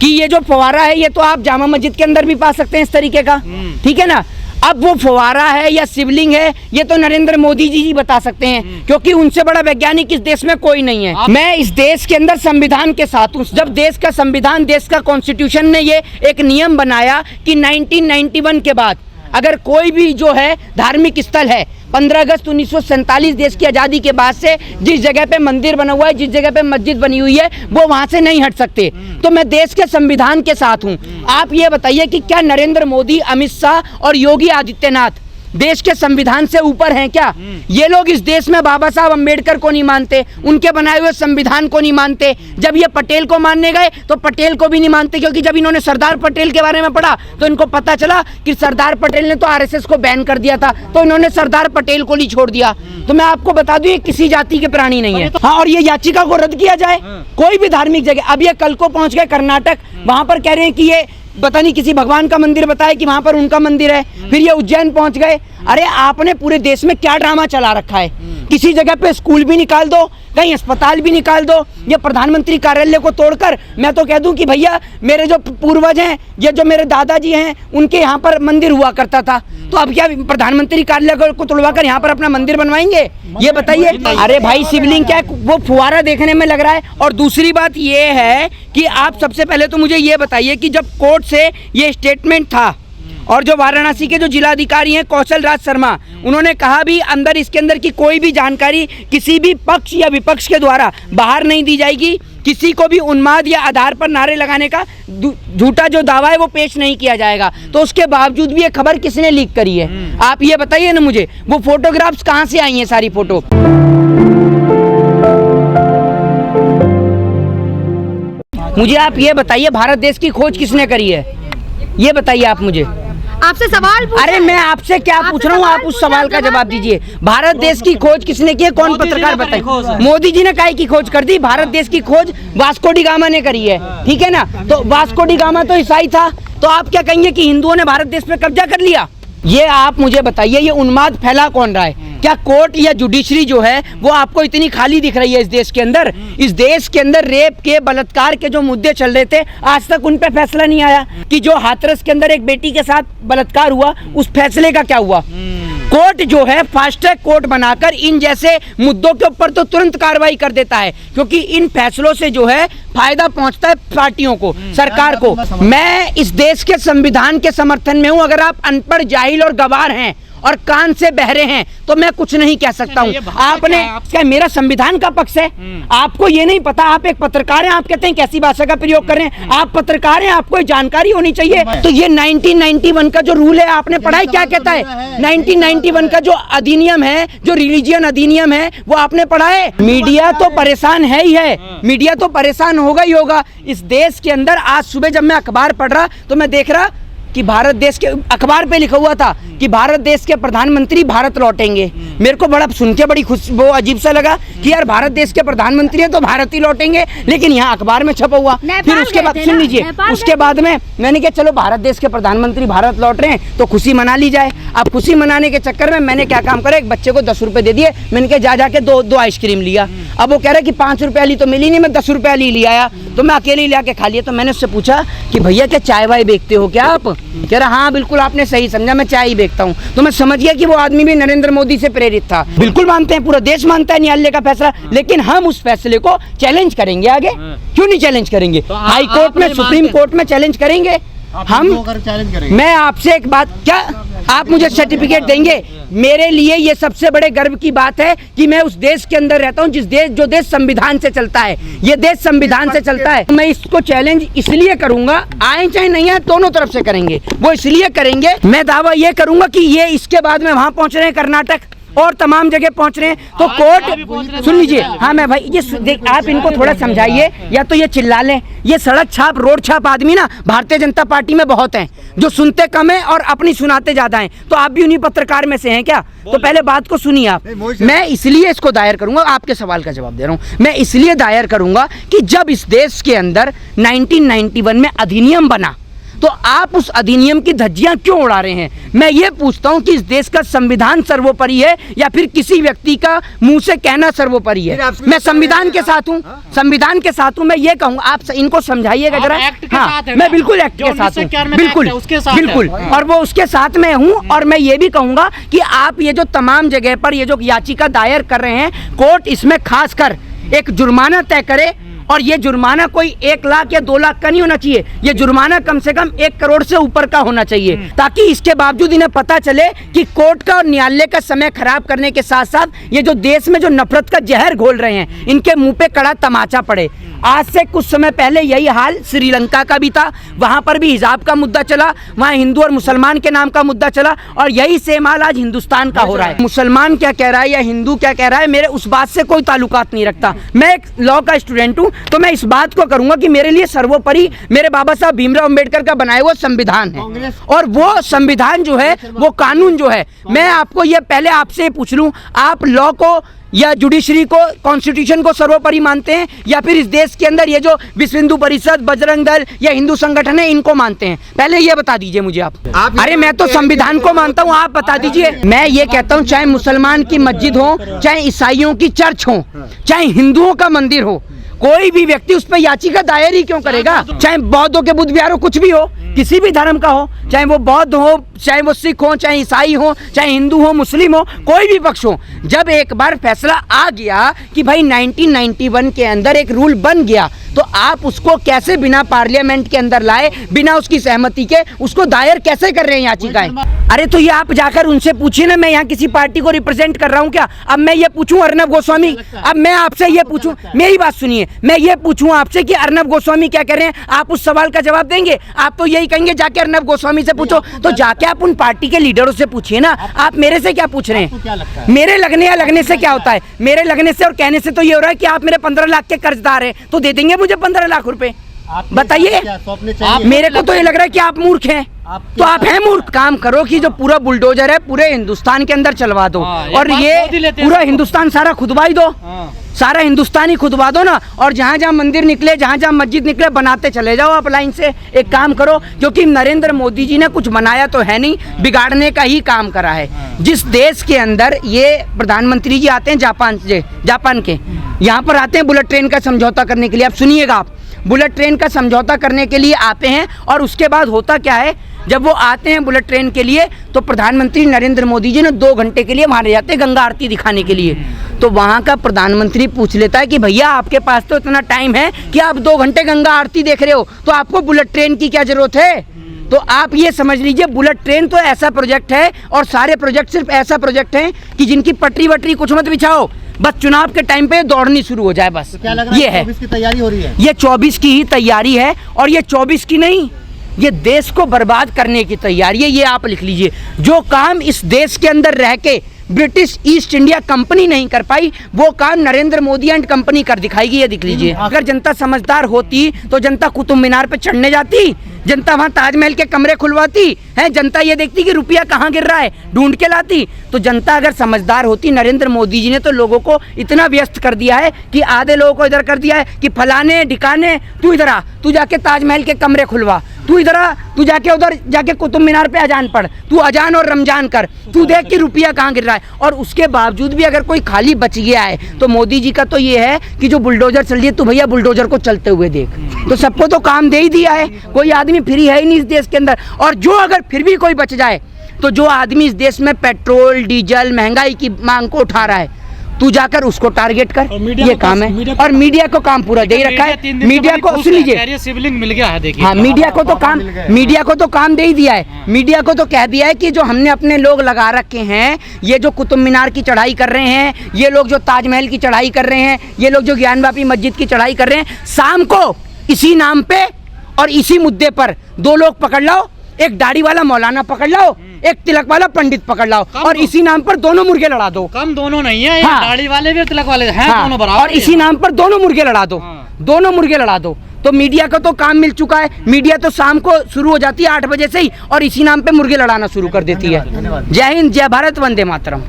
कि ये जो फव्वारा है ये तो आप जामा मस्जिद के अंदर भी पा सकते हैं इस तरीके का, ठीक है ना। अब वो फव्वारा है या शिवलिंग है ये तो नरेंद्र मोदी जी बता सकते हैं, क्योंकि उनसे बड़ा वैज्ञानिक इस देश में कोई नहीं है। मैं इस देश के अंदर संविधान के साथ हूँ। जब देश का संविधान, देश का कॉन्स्टिट्यूशन ने ये एक नियम बनाया कि 1991 के बाद अगर कोई भी जो है धार्मिक स्थल है, 15 अगस्त 1947 देश की आज़ादी के बाद से जिस जगह पे मंदिर बना हुआ है, जिस जगह पे मस्जिद बनी हुई है, वो वहाँ से नहीं हट सकते। तो मैं देश के संविधान के साथ हूँ। आप ये बताइए कि क्या नरेंद्र मोदी, अमित शाह और योगी आदित्यनाथ देश के संविधान से ऊपर हैं क्या? ये लोग इस देश में बाबा साहब अम्बेडकर को नहीं मानते, उनके बनाए हुए संविधान को नहीं मानते। जब ये पटेल को मानने गए तो पटेल को भी नहीं मानते, क्योंकि जब इन्होंने सरदार पटेल के बारे में पढ़ा तो इनको पता चला कि सरदार पटेल ने तो आरएसएस को बैन कर दिया था, तो इन्होंने सरदार पटेल को ही छोड़ दिया। तो मैं आपको बता दूं ये किसी जाति के प्राणी नहीं है। हाँ, और ये याचिका को रद्द किया जाए कोई भी धार्मिक जगह। अब ये कल को पहुंच गए कर्नाटक, वहां पर कह रहे हैं कि ये पता नहीं किसी भगवान का मंदिर बताया कि वहां पर उनका मंदिर है। फिर ये उज्जैन पहुंच गए। अरे आपने पूरे देश में क्या ड्रामा चला रखा है? किसी जगह पे स्कूल भी निकाल दो, कहीं अस्पताल भी निकाल दो। ये प्रधानमंत्री कार्यालय को तोड़कर मैं तो कह दूं कि भैया मेरे जो पूर्वज हैं, ये जो मेरे दादाजी हैं, उनके यहाँ पर मंदिर हुआ करता था, तो अब क्या प्रधानमंत्री कार्यालय को तोड़वाकर यहाँ पर अपना मंदिर बनवाएंगे? ये बताइए। अरे भाई शिवलिंग क्या वो फुवारा देखने में लग रहा है। और दूसरी बात ये है कि आप सबसे पहले तो मुझे ये बताइए कि जब कोर्ट से ये स्टेटमेंट था और जो वाराणसी के जो जिलाधिकारी हैं कौशल राज शर्मा, उन्होंने कहा भी अंदर इसके अंदर की कोई भी जानकारी किसी भी पक्ष या विपक्ष के द्वारा बाहर नहीं दी जाएगी। किसी को भी उन्माद या आधार पर नारे लगाने का झूठा जो दावा है वो पेश नहीं किया जाएगा। तो उसके बावजूद भी ये खबर किसने लीक करी है? आप ये बताइए ना मुझे। वो फोटोग्राफ्स कहाँ से आई हैं सारी फोटो? मुझे आप ये बताइए भारत देश की खोज किसने करी है? ये बताइए आप मुझे। आपसे सवाल पूछ। अरे मैं आपसे क्या पूछ रहा हूँ, आप उस सवाल का जवाब दीजिए। भारत देश की खोज किसने की है? कौन पत्रकार बताइए। मोदी जी ने काहे की खोज कर दी? भारत देश की खोज वास्को डी गामा ने करी है, ठीक है ना। तो वास्को डी गामा तो ईसाई था, तो आप क्या कहेंगे कि हिंदुओं ने भारत देश पे कब्जा कर लिया? ये आप मुझे बताइए, ये उन्माद फैला कौन रहा है? क्या कोर्ट या जुडिशरी जो है वो आपको इतनी खाली दिख रही है इस देश के अंदर? इस देश के अंदर रेप के, बलात्कार के जो मुद्दे चल रहे थे, आज तक उन पे फैसला नहीं आया। कि जो हाथरस के अंदर एक बेटी के साथ बलात्कार हुआ, उस फैसले का क्या हुआ? कोर्ट जो है फास्ट ट्रैक कोर्ट बनाकर इन जैसे मुद्दों के ऊपर तो तुरंत कार्रवाई कर देता है, क्योंकि इन फैसलों से जो है फायदा पहुंचता है पार्टियों को, सरकार को। मैं इस देश के संविधान के समर्थन में हूं। अगर आप अनपढ़, जाहिल और गवार हैं और कान से बहरे हैं तो मैं कुछ नहीं कह सकता हूँ। आपने क्या मेरा संविधान का पक्ष है? आपको ये नहीं पता? आप एक पत्रकार हैं, आप कहते हैं कैसी भाषा का प्रयोग कर रहे हैं? आप पत्रकार हैं, आपको जानकारी होनी चाहिए। तो ये 1991 का जो रूल है आपने पढ़ा है? क्या कहता है 1991 का जो अधिनियम है, जो रिलीजियन अधिनियम है, वो आपने पढ़ा है? मीडिया तो परेशान है ही है, मीडिया तो परेशान होगा ही होगा इस देश के अंदर। आज सुबह जब मैं अखबार पढ़ रहा तो मैं देख रहा कि भारत देश के अखबार पे लिखा हुआ था कि भारत देश के प्रधानमंत्री भारत लौटेंगे। मेरे को बड़ा सुन के बड़ी खुश, वो अजीब सा लगा कि यार भारत देश के प्रधानमंत्री हैं तो भारत ही लौटेंगे, लेकिन यहाँ अखबार में छपा हुआ। फिर उसके बाद सुन लीजिए, उसके बाद में मैंने कहा चलो भारत देश के प्रधानमंत्री भारत लौट रहे हैं तो खुशी मना ली जाए। अब खुशी मनाने के चक्कर में मैंने क्या काम करा, एक बच्चे को 10 रुपए दे दिए। मैंने कहा जाके दो आइसक्रीम लिया। अब वो कह रहा कि 5 रुपए वाली तो मिली नहीं, मैं 10 रुपए वाली ले आया, तो मैं अकेले ले आके खा लिया। तो मैंने उससे पूछा कि भैया क्या चाय वाय बेचते हो क्या आप? कह रहा हाँ बिल्कुल आपने सही समझा, मैं चाय ही बेचता हूँ। तो मैं समझ गया कि वो आदमी भी नरेंद्र मोदी से प्रेरित था। बिल्कुल मानते हैं, पूरा देश मानता है न्यायालय का फैसला, लेकिन हम उस फैसले को चैलेंज करेंगे। आगे क्यों नहीं चैलेंज करेंगे? हाई कोर्ट में, सुप्रीम कोर्ट में चैलेंज करेंगे हम। मैं आपसे एक बात, क्या आप मुझे सर्टिफिकेट देंगे? मेरे लिए ये सबसे बड़े गर्व की बात है कि मैं उस देश के अंदर रहता हूँ जो देश संविधान से चलता है। ये देश संविधान से चलता है। मैं इसको चैलेंज इसलिए करूंगा, आए चाहे नहीं आए, दोनों तरफ से करेंगे। वो इसलिए करेंगे, मैं दावा ये करूंगा कि ये इसके बाद में वहां पहुंच रहे हैं कर्नाटक और तमाम जगह पहुंच रहे हैं, तो कोर्ट सुन लीजिए। हाँ मैं भाई ये आप इनको थोड़ा समझाइए, या तो ये चिल्ला लें। ये सड़क छाप, रोड छाप आदमी ना भारतीय जनता पार्टी में बहुत हैं, जो सुनते कम है और अपनी सुनाते ज्यादा हैं। तो आप भी उन्हीं पत्रकार में से हैं क्या? तो पहले बात को सुनिए आप। मैं इसलिए इसको दायर करूंगा, आपके सवाल का जवाब दे रहा हूं, मैं इसलिए दायर करूंगा कि जब इस देश के अंदर 1991 में अधिनियम बना, तो आप उस अधिनियम की धज्जियां क्यों उड़ा रहे हैं? मैं ये पूछता हूं कि इस देश का संविधान सर्वोपरि है या फिर किसी व्यक्ति का मुंह से कहना सर्वोपरि है? मैं संविधान के साथ हूं, संविधान के साथ हूं। मैं ये कहूंगा, आप इनको समझाइएगा जरा। हाँ, मैं बिल्कुल एक्ट के साथ हूँ, बिल्कुल बिल्कुल, और वो उसके साथ में हूँ। और मैं ये भी कहूंगा कि आप ये जो तमाम जगह पर ये जो याचिका दायर कर रहे हैं, कोर्ट इसमें खासकर एक जुर्माना तय करे। और ये जुर्माना कोई 1 लाख या 2 लाख का नहीं होना चाहिए, ये जुर्माना कम से कम 1 करोड़ से ऊपर का होना चाहिए, ताकि इसके बावजूद इन्हें पता चले कि कोर्ट का और न्यायालय का समय खराब करने के साथ साथ ये जो देश में जो नफरत का जहर घोल रहे हैं, इनके मुंह पे कड़ा तमाचा पड़े। आज से कुछ समय पहले यही हाल श्रीलंका का भी था, वहां पर भी हिजाब का मुद्दा चला, वहां हिंदू और मुसलमान के नाम का मुद्दा चला, और यही सेम हाल आज हिंदुस्तान का हो रहा है। मुसलमान क्या कह रहा है या हिंदू क्या कह रहा है, मेरे उस बात से कोई ताल्लुकात नहीं रखता। मैं एक लॉ का स्टूडेंट हूं, तो मैं इस बात को करूंगा कि मेरे लिए सर्वोपरि मेरे बाबा साहब भीमराव अंबेडकर का बनाया हुआ संविधान है, और वो संविधान जो है, वो कानून जो है, मैं आपको ये पहले आपसे पूछ लूं, आप लॉ को या जुडिशरी को, कॉन्स्टिट्यूशन को सर्वोपरि मानते हैं, या फिर इस देश के अंदर ये जो विश्व हिंदू परिषद, बजरंग दल या हिंदू संगठन है, इनको मानते हैं? पहले ये बता दीजिए मुझे आप। अरे मैं तो संविधान को मानता हूँ, आप बता दीजिए। मैं ये कहता हूँ, चाहे मुसलमान की मस्जिद हो, चाहे ईसाइयों की चर्च हो, चाहे हिंदुओं का मंदिर हो, कोई भी व्यक्ति उस पर याचिका दायर ही क्यों करेगा? चाहे बौद्धों के बुद्ध विहार हो, कुछ भी हो, किसी भी धर्म का हो, चाहे वो बौद्ध हो, चाहे वो सिख हो, चाहे ईसाई हो, चाहे हिंदू हो, मुस्लिम हो, कोई भी पक्ष हो, जब एक बार फैसला आ गया कि भाई 1991 के अंदर एक रूल बन गया, तो आप उसको कैसे बिना पार्लियामेंट के अंदर लाए, बिना उसकी सहमति के उसको दायर कैसे कर रहे हैं याचिकाएं? अरे तो ये आप जाकर उनसे पूछिए ना, मैं यहाँ किसी पार्टी को रिप्रेजेंट कर रहा हूँ क्या? अब मैं ये पूछूं अर्नब गोस्वामी, अब मैं आपसे ये पूछूं, मेरी बात सुनिए, मैं ये पूछूं आपसे कि अर्नब गोस्वामी क्या कह रहे हैं, आप उस सवाल का जवाब देंगे? आप तो यही कहेंगे जाके अर्नब गोस्वामी से पूछो, तो जाके आप उन पार्टी के लीडरों से पूछिए ना। आप मेरे से क्या पूछ रहे हैं? मेरे लगने या लगने से क्या होता है? मेरे लगने से और कहने से तो ये हो रहा है कि आप मेरे 15 लाख के कर्जदार हैं, तो दे देंगे मुझे 15 लाख रुपए? बताइए। मेरे को तो ये लग रहा है कि आप मूर्ख हैं। तो आप हैं मूर्ख। काम करो कि जो पूरा बुलडोजर है पूरे हिंदुस्तान के अंदर चलवा दो, और ये पूरा हिंदुस्तान सारा खुदवाई दो, सारा हिंदुस्तान ही खुदवा दो ना, और जहाँ जहाँ मंदिर निकले, जहाँ जहाँ मस्जिद निकले, बनाते चले जाओ आप लाइन से। एक काम करो, क्योंकि नरेंद्र मोदी जी ने कुछ बनाया तो है नहीं, बिगाड़ने का ही काम करा है। जिस देश के अंदर ये प्रधानमंत्री जी आते हैं जापान के, यहाँ पर आते हैं बुलेट ट्रेन का समझौता करने के लिए। आप सुनिएगा, आप बुलेट ट्रेन का समझौता करने के लिए आते हैं, और उसके बाद होता क्या है, जब वो आते हैं बुलेट ट्रेन के लिए, तो प्रधानमंत्री नरेंद्र मोदी जी ने 2 घंटे के लिए वहाँ रह जाते हैं गंगा आरती दिखाने के लिए। तो वहाँ का प्रधानमंत्री पूछ लेता है कि भैया आपके पास तो इतना टाइम है कि आप 2 घंटे गंगा आरती देख रहे हो, तो आपको बुलेट ट्रेन की क्या जरूरत है? तो आप ये समझ लीजिए, बुलेट ट्रेन तो ऐसा प्रोजेक्ट है, और सारे प्रोजेक्ट सिर्फ ऐसा प्रोजेक्ट है कि जिनकी पटरी वटरी कुछ मत बिछाओ, बस चुनाव के टाइम पे दौड़नी शुरू हो जाए, बस। तो क्या लग रहा है, ये है 24 की तैयारी हो रही है? ये 24 की ही तैयारी है, और ये 24 की नहीं, ये देश को बर्बाद करने की तैयारी है। ये आप लिख लीजिए, जो काम इस देश के अंदर रह के ब्रिटिश ईस्ट इंडिया कंपनी नहीं कर पाई, वो काम नरेंद्र मोदी एंड कंपनी कर दिखाएगी। ये दिख लीजिए। अगर जनता समझदार होती तो जनता कुतुब मीनार पे चढ़ने जाती, जनता वहाँ ताजमहल के कमरे खुलवाती है, जनता ये देखती कि रुपया कहाँ गिर रहा है, ढूंढ के लाती। तो जनता अगर समझदार होती, नरेंद्र मोदी जी ने तो लोगों को इतना व्यस्त कर दिया है कि आधे लोगों को इधर कर दिया है कि फलाने ढिकाने, तू इधर आ, तू जाके ताजमहल के कमरे खुलवा, तू इधर आ, तू जाके उधर जाके कुतुब मीनार पे अजान पढ़, तू अजान और रमजान कर, तू देख कि रुपया कहाँ गिर रहा है। और उसके बावजूद भी अगर कोई खाली बच गया है, तो मोदी जी का तो ये है कि जो बुलडोजर चल रही है, तू भैया बुलडोजर को चलते हुए देख। तो सबको तो काम दे ही दिया है, कोई आदमी फ्री है ही नहीं इस देश के अंदर। और जो अगर फिर भी कोई बच जाए, तो जो आदमी इस देश में पेट्रोल डीजल महंगाई की मांग को उठा रहा है, तू जाकर उसको टारगेट कर, ये काम है। और मीडिया को काम पूरा दे रखा है। मीडिया को सुन लीजिए, सिबलिंग मिल गया है, देखिए। हाँ, मीडिया को तो काम दे ही दिया है। मीडिया को तो कह दिया है कि जो हमने अपने लोग लगा रखे हैं, ये जो कुतुब मीनार की चढ़ाई कर रहे हैं, ये लोग जो ताजमहल की चढ़ाई कर रहे हैं, ये लोग जो ज्ञानवापी मस्जिद की चढ़ाई कर रहे हैं, शाम को इसी नाम पे और इसी मुद्दे पर 2 लोग पकड़ लाओ, एक दाढ़ी वाला मौलाना पकड़ लाओ, एक तिलक वाला पंडित पकड़ लाओ, और इसी नाम पर दोनों मुर्गे लड़ा दो। कम दोनों नहीं है, हाँ, दाढ़ी वाले भी तिलक वाले हैं, हाँ, दोनों बराबर। और इसी नाम पर दोनों मुर्गे लड़ा दो, हाँ, दोनों मुर्गे लड़ा दो। तो मीडिया को तो काम मिल चुका है। मीडिया तो शाम को शुरू हो जाती है 8 बजे से ही, और इसी नाम पे मुर्गे लड़ाना शुरू कर देती है। जय हिंद, जय भारत, वंदे मातरम।